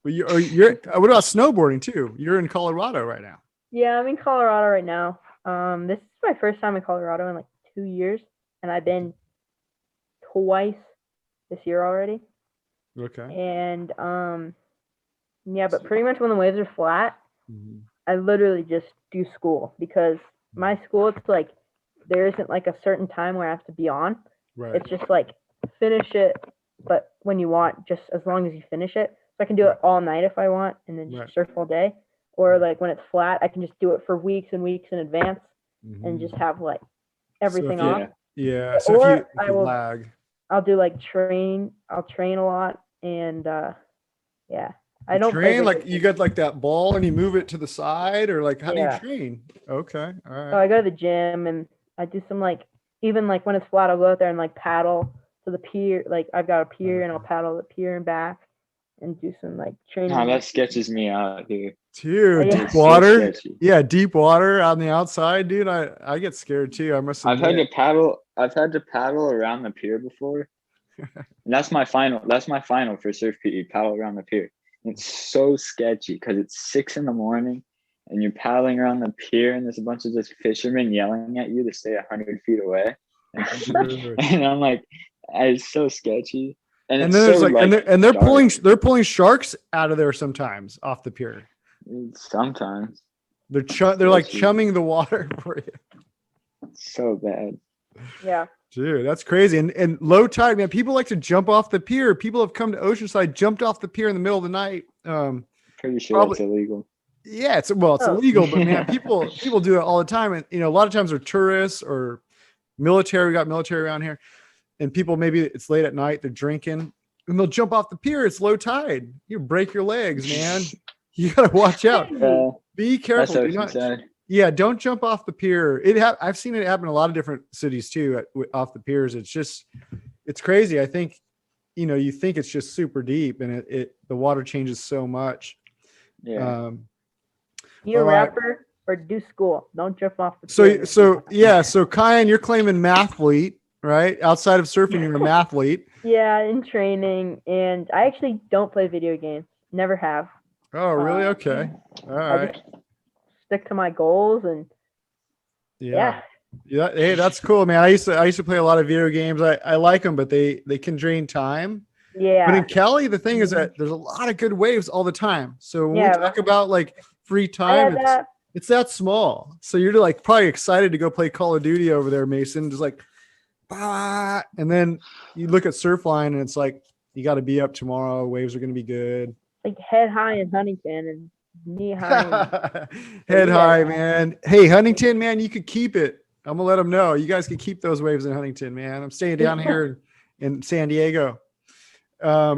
Well, you're what about snowboarding too? You're in Colorado right now. Yeah, I'm in Colorado right now. This is my first time in Colorado in like 2 years, and I've been twice this year already. Okay. And but pretty much when the waves are flat, I literally just do school, because my school, it's like there isn't like a certain time where I have to be on. Right. It's just like finish it, but when you want, just as long as you finish it. So I can do it all night if I want, and then just surf all day. Or like when it's flat, I can just do it for weeks and weeks in advance and just have like everything off. Yeah. So or if you lag. I'll do like train. I'll train a lot, and I don't train like you got like that ball and you move it to the side, or like how do you train? Okay. All right. So I go to the gym and I do some like, even like when it's flat, I'll go out there and like paddle to the pier. Like I've got a pier and I'll paddle the pier and back and do some like training. No, that sketches me out, dude. Dude, deep water. Yeah, deep water on the outside, dude. I get scared too. I've had to paddle around the pier before. And that's my final for surf PE, paddle around the pier. It's so sketchy because it's 6 a.m. and you're paddling around the pier and there's a bunch of just fishermen yelling at you to stay 100 feet away. And I'm like, it's so sketchy. And then there's like, and they're pulling sharks out of there sometimes off the pier. Sometimes they're like chumming the water for you. So bad. Yeah. Dude, that's crazy. And low tide, man, people like to jump off the pier. People have come to Oceanside, jumped off the pier in the middle of the night. Pretty sure it's illegal. Yeah, it's illegal, but man, people do it all the time. And a lot of times they're tourists or military. We got military around here. And people, maybe it's late at night, they're drinking, and they'll jump off the pier. It's low tide. You break your legs, man. You gotta watch out. Be careful. Don't jump off the pier. I've seen it happen in a lot of different cities too. Off the piers, it's crazy. I think, you think it's just super deep, and the water changes so much. Yeah. Be a rapper or do school. Don't jump off the pier. So Kyan, you're claiming mathlete, right? Outside of surfing, you're a mathlete. Yeah, in training, and I actually don't play video games. Never have. Oh, really? Okay. All right. Stick to my goals and yeah. Hey, that's cool, man. I used to play a lot of video games. I like them, but they can drain time. Yeah. But in Cali, the thing is that there's a lot of good waves all the time. So when we talk about like free time, it's that small. So you're like probably excited to go play Call of Duty over there, Mason. Just like, bah, and then you look at Surfline and it's like you got to be up tomorrow. Waves are going to be good. Like head high in Huntington and knee high. Head high, man. Hey, Huntington, man, you could keep it. I'm gonna let them know. You guys can keep those waves in Huntington, man. I'm staying down here in San Diego. All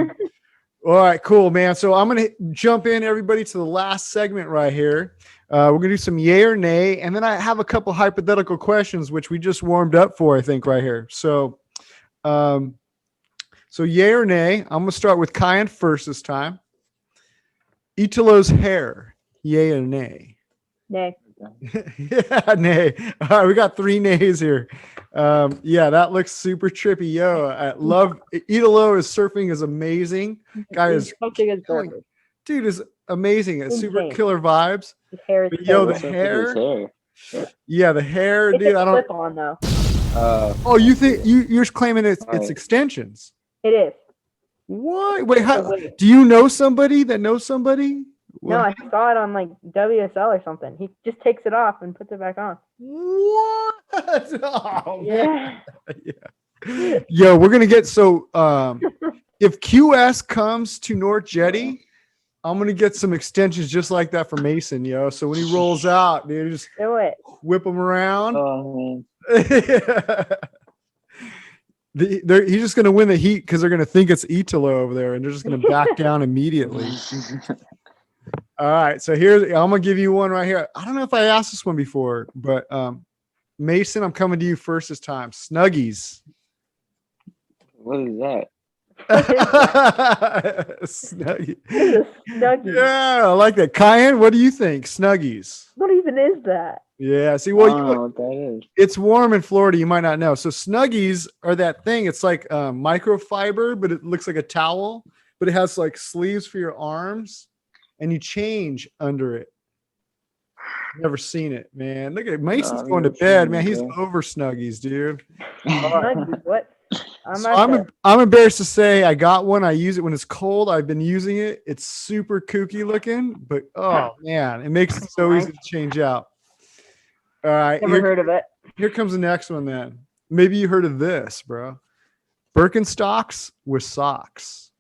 right, cool, man. So I'm gonna jump in, everybody, to the last segment right here. We're gonna do some yay or nay, and then I have a couple hypothetical questions which we just warmed up for, I think, right here. So, yay or nay. I'm gonna start with Kyan first this time. Italo's hair, yay or nay? Nay. Yeah, nay. All right, we got 3 nays here. That looks super trippy. Yo, I love Italo. His surfing is amazing. Guy is dude is amazing. It's super killer vibes. His hair is the hair. Yeah, the hair, it's dude. I don't. On though. You think you're claiming it's extensions? It is. What? Wait, how do you know somebody that knows somebody? No, I saw it on like WSL or something. He just takes it off and puts it back on. What? Oh, yeah. Yeah. Yo, we're gonna get if QS comes to North Jetty, I'm gonna get some extensions just like that for Mason, yo. So when he rolls out, dude, just do it. Whip him around. Oh, he's just going to win the heat because they're going to think it's Italo over there, and they're just going to back down immediately. All right, so I'm going to give you one right here. I don't know if I asked this one before, but Mason, I'm coming to you first this time. Snuggies. What is that? Snuggie. Snuggie. Yeah, I like that. Kyan, what do you think? Snuggies. What even is that? Yeah, see, I don't know what that is. It's warm in Florida. You might not know. So Snuggies are that thing. It's like microfiber, but it looks like a towel, but it has like sleeves for your arms, and you change under it. Never seen it, man. Look at it. Mason's going to bed, man. He's over Snuggies, dude. Snuggies, what? I'm embarrassed to say I got one. I use it when it's cold. I've been using it. It's super kooky looking, but oh man, it makes it so easy to change out. All right. Never heard of it. Here comes the next one then. Maybe you heard of this, bro. Birkenstocks with socks.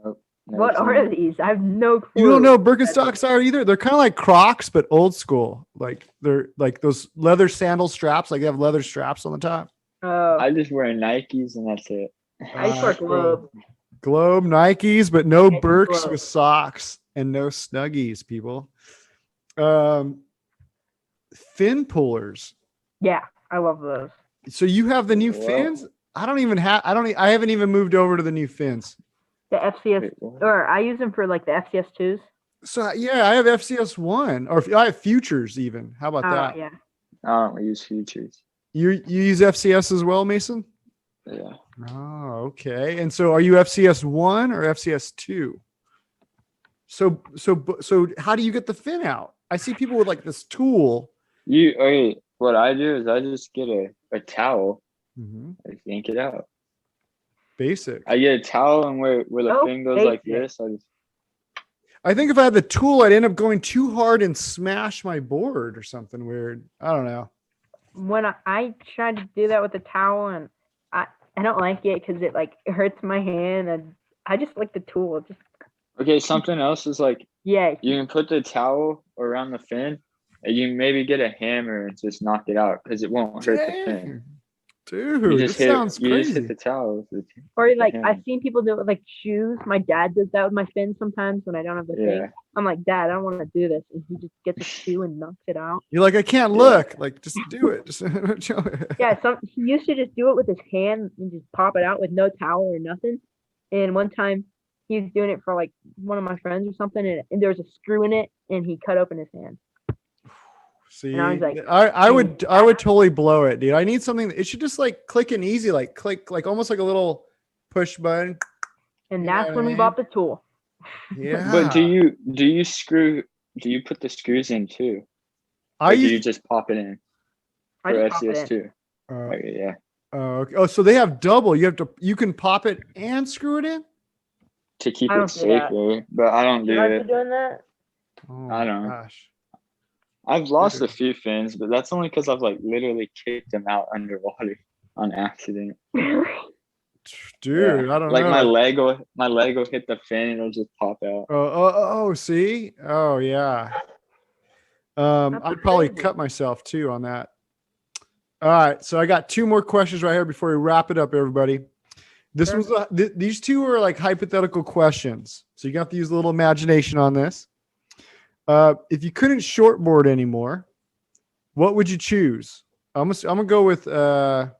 Nope. What are these? I have no clue. You don't know what Birkenstocks are either? They're kind of like Crocs, but old school. Like they're like those leather sandal straps. Like they have leather straps on the top. Oh. I just wear Nikes and that's it. I just wear Globe. Globe Nikes, but no Birks with socks and no Snuggies, people. Fin pullers. Yeah, I love those. So you have the new fins? I haven't even moved over to the new fins. The FCS, or I use them for like the FCS2s. So yeah, I have FCS1, or I have futures even. How about that? Yeah. I don't use futures. You use FCS as well, Mason? Yeah. Oh, okay. And so are you FCS1 or FCS2? So how do you get the fin out? I see people with like this tool. What I do is I just get a towel. Mm-hmm. I yank it out. basic. I get a towel and where the thing goes like this. I think if I had the tool, I'd end up going too hard and smash my board or something weird. I don't know. When I tried to do that with the towel, and I don't like it because it like hurts my hand, and I just like the tool. Okay, something else is like, yeah, you can put the towel around the fin, and you maybe get a hammer and just knock it out because it won't hurt the fin. Dude, this sounds crazy. You just hit the towel. Or like I've seen people do it with like shoes. My dad does that with my fin sometimes when I don't have the thing. I'm like, Dad, I don't want to do this, and he just gets a shoe and knocks it out. You're like, I can't look. Like, just do it. He used to just do it with his hand and just pop it out with no towel or nothing. And one time he was doing it for like one of my friends or something, and there was a screw in it, and he cut open his hand. See, and I was like, I would totally blow it, dude. I need something. It should just like click and easy, like click, like almost like a little push button. And that's when we bought the tool. Yeah. But do you put the screws in too? Or do you just pop it in for SCS2? Okay, yeah. Oh, so they have double. You can pop it and screw it in to keep it safer. But I don't do it. Doing that? Oh, I don't. Gosh. I've lost a few fins, but that's only because I've like literally kicked them out underwater on accident. Dude, I don't know. Like my leg will hit the fin and it'll just pop out. Oh, see? Oh yeah. I'd probably cut myself too on that. All right, so I got two more questions right here before we wrap it up, everybody. This was these two are like hypothetical questions, so you got to use a little imagination on this. If you couldn't shortboard anymore, what would you choose? I'm gonna go with I'm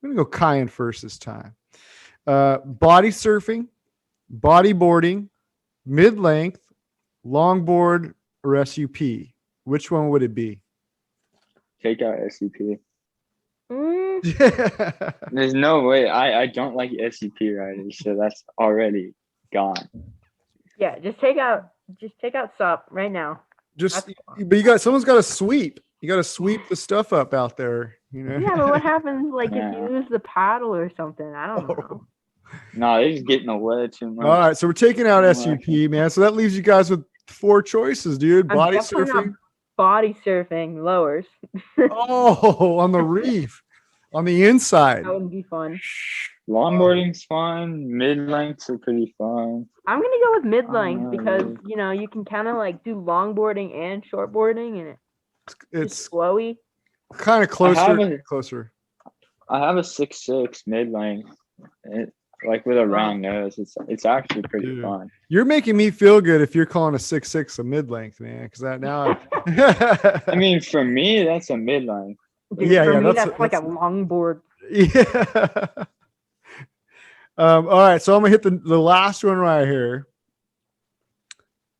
gonna go Kyan first this time. Body surfing, bodyboarding, mid-length, longboard, or SUP. Which one would it be? Take out SUP. There's no way. I don't like SUP riders, so that's already gone. Yeah, just take out SUP right now. But someone's got to sweep. You got to sweep the stuff up out there, you know. Yeah, but what happens if you lose the paddle or something? I don't know. No, they're just getting away too much. All right, so we're taking out SUP, man. So that leaves you guys with 4 choices, dude. Body surfing. Body surfing lowers. Oh, on the reef, on the inside. That would be fun. Longboarding's fun. Mid-lengths are pretty fun. I'm gonna go with mid-length because you can kind of like do longboarding and shortboarding, and it's flowy. Kind of closer. I have a 6'6" mid-length. Like with a round nose, it's actually pretty fun. You're making me feel good if you're calling a 6'6" a mid-length, man. Because that now, I mean, for me, that's a mid-length. That's like a longboard. Yeah. All right, so I'm gonna hit the last one right here.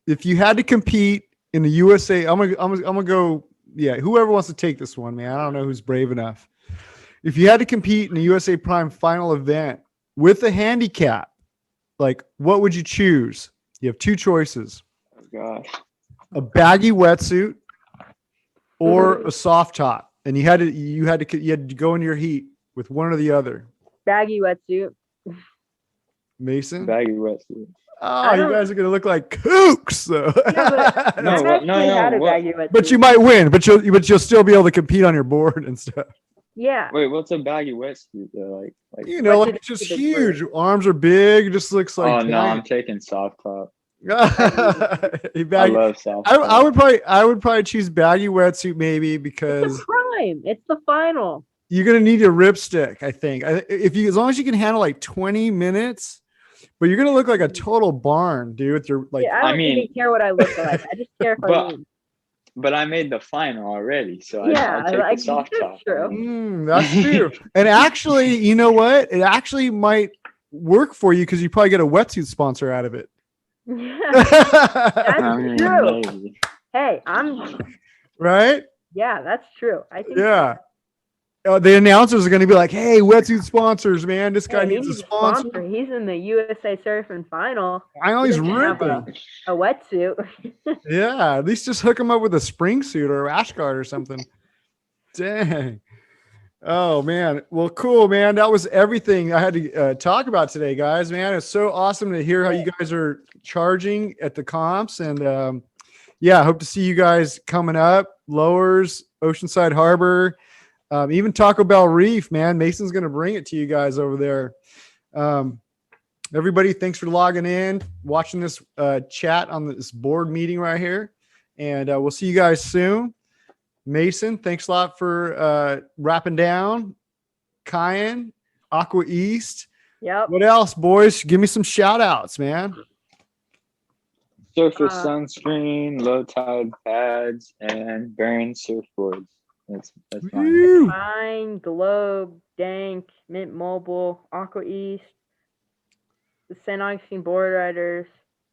If you had to compete in the USA, I'm gonna go. Yeah, whoever wants to take this one, man. I don't know who's brave enough. If you had to compete in the USA Prime final event with a handicap, like what would you choose? You have 2 choices. Oh God. A baggy wetsuit or a soft top, and you had to go into your heat with one or the other. Baggy wetsuit. Mason. Baggy wetsuit. Oh, you guys are gonna look like kooks, so. No. But you might win. But you'll still be able to compete on your board and stuff. Yeah. Wait, what's a baggy wetsuit though? Like it's just huge. Arms are big. It just looks like. Oh no, I'm taking soft top. I love soft top. I would probably choose baggy wetsuit maybe because it's the prime. It's the final. You're gonna need your ripstick, I think. As long as you can handle like 20 minutes, but you're gonna look like a total barn, dude. With your like. Yeah, I don't even care what I look like. I just care if I win. But I made the final already, so I'll take the soft top. That's true. And actually, you know what? It actually might work for you because you probably get a wetsuit sponsor out of it. That's true. Hey, I'm right. Yeah, that's true. I think. Yeah. The announcers are going to be like, "Hey, wetsuit sponsors, man! This guy needs a sponsor. He's in the USA Surfing final. I know he's ripping a wetsuit. Yeah, at least just hook him up with a spring suit or a rash guard or something. Dang. Oh man. Well, cool, man. That was everything I had to talk about today, guys, man. It's so awesome to hear how you guys are charging at the comps. And yeah, I hope to see you guys coming up. Lowers, Oceanside Harbor, even Taco Bell Reef, man. Mason's going to bring it to you guys over there. Everybody, thanks for logging in, watching this chat on this board meeting right here. And we'll see you guys soon. Mason, thanks a lot for wrapping down. Kyan, Aqua East. Yep. What else, boys? Give me some shout outs, man. Surface sunscreen, low tide pads, and burn surfboards. That's mine. Fine, Globe, Dank, Mint Mobile, Aqua East, the St. Augustine Board Riders.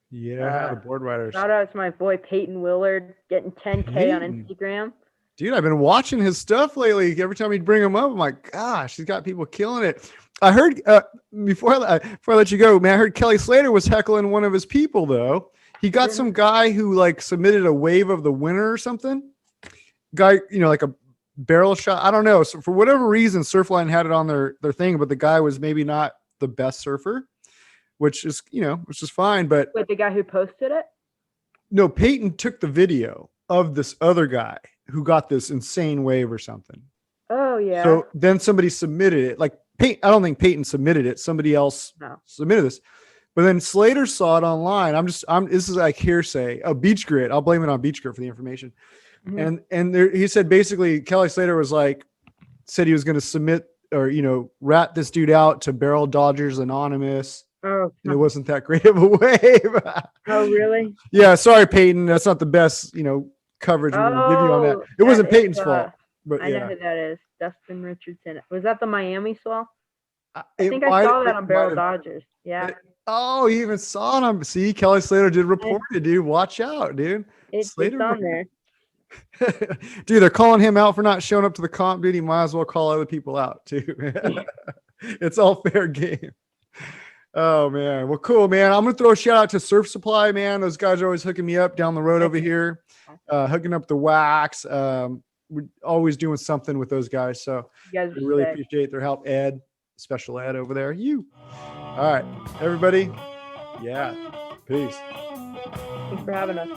Yeah, the board riders. Shout out to my boy Peyton Willard, getting 10K on Instagram. Dude, I've been watching his stuff lately. Every time he'd bring him up, I'm like, gosh, he's got people killing it. I heard before I let you go, man, I heard Kelly Slater was heckling one of his people though. He got some guy who like submitted a wave of the winter or something. Guy, like a barrel shot. I don't know. So for whatever reason, Surfline had it on their thing, but the guy was maybe not the best surfer, which is fine. But the guy who posted it? No, Peyton took the video of this other guy who got this insane wave or something. Oh yeah. So then somebody submitted it. Like Peyton, I don't think Peyton submitted it. Somebody else submitted this. But then Slater saw it online. This is like hearsay. Oh, Beach Grit. I'll blame it on Beach Grit for the information. Mm-hmm. And he said basically Kelly Slater was said he was going to submit or rat this dude out to Barrel Dodgers Anonymous. Oh, and it wasn't that great of a wave. Oh, really? Yeah, sorry, Peyton. That's not the best, coverage we're gonna give you on that. It wasn't Peyton's fault. But I know who that is. Dustin Richardson. Was that the Miami swell? I think I saw that on Barrel Dodgers. Yeah. You even saw it on. See, Kelly Slater did report it, dude. Watch out, dude. It's on there. Dude, they're calling him out for not showing up to the comp, dude. He might as well call other people out too. It's all fair game. Oh man. Well, cool, man. I'm gonna throw a shout out to Surf Supply, man. Those guys are always hooking me up down the road over here, hooking up the wax. We're always doing something with those guys. So we really appreciate their help. Ed, special ed over there. All right, everybody. Yeah. Peace. Thanks for having us.